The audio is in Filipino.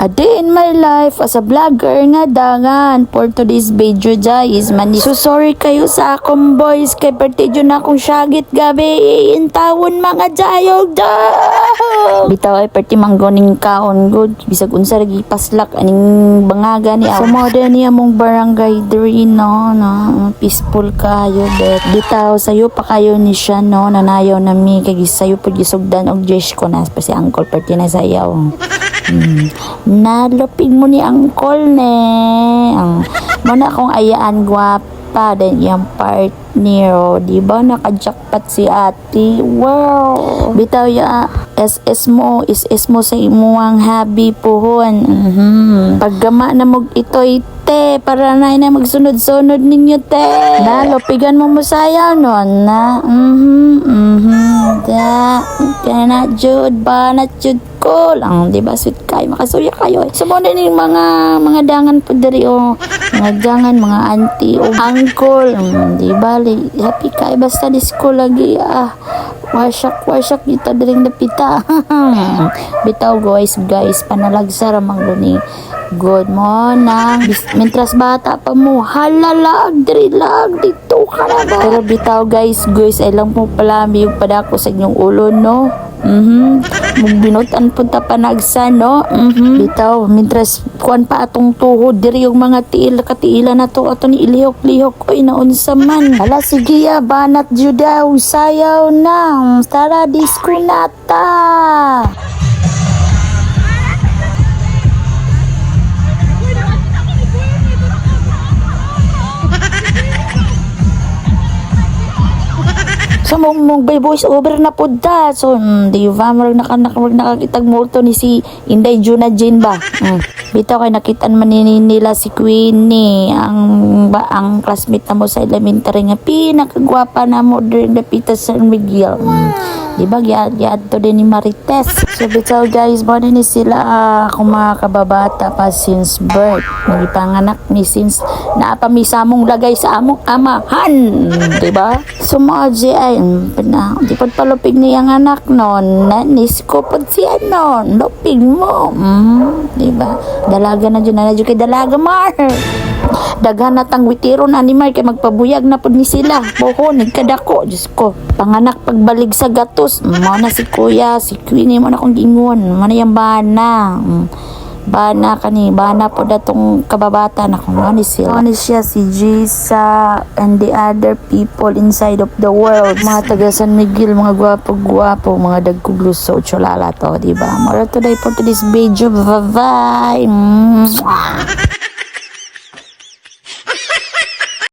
A day in my life as a vlogger nga dangan for today's video guys. So sorry kayo sa akong boys kay partidyo na akong syagit gabi intawon mga jayog daw. Bitaw ay parti manggoning kaon good bisag unsa lagi paslak aning bangaga ni so moda niya mong barangay diri no peaceful kayo bet bitaw sayo pa kayo ni siya no nanayaw na mi kay sayo pud gisugdan og jesh ko na pa si uncle parti na sayaw. Nalupig mo ni Uncle ne. Muna akong ayaan gwapa din yung partner. Diba naka-jackpot si ate? Wow! Bitaw ya SS mo sa imuang hobby puhon. Paggama na mo ito'y te para na magsunod-sunod ninyo te. Nalupigan mo sayaw nun na. Kaya na jud ba na jud ko lang, di ba? Sweet kayo, makasuya kayo. So, muna ni mga dangan po dari o mga dangan, mga auntie o uncle. Di ba? Happy kayo, basta di school lagi. Warsak kita daring napita. Bitaw guys, panalagsara mang ni good morning. Mintras bata pa mo, halalag, drilag, dito ka na ba? Pero bitaw guys, ay lang po pala may padako sa inyong ulo, no? Magbinutan punta pa nagsa, no? Bitaw, mintras kuan pa atong tuhod, diri yung mga katiila na to, ato ni ilihok-lihok, oy, naunsa man. Hala, sige ya, banat judaw, sayaw na, tara, disco nata. So mong by voice over na po da. So di ba nakakitag mo to ni si Inday Juna Jane ba? Bitaw kay nakitaan man nila si Queenie ang classmate na mo sa elementary nga pinakagwapa na mo during the Peter San Miguel. Di ba giad to din ni Marites. So bitaw guys, born ni sila kung mga kababata pa since birth. Nagipanganak ni since naapamisamong lagay sa among amahan, di ba? So mga ay di pa palupig niyang anak non nanis ko pag siya non lupig mo di ba dalaga na dyan kay dalaga mar daghan na tang witiro na ni Mar kay magpabuyag na pud ni sila buho nagkadako Diyos ko panganak pagbalig sa gatos mo na si kuya si Queenie mo na kong gingon mo na yung bana po datong kababata na kung ano siya si Jisa and the other people inside of the world mga taga San Miguel mga gwapo mga dagkugluso cholala to diba mora today for today's video bye bye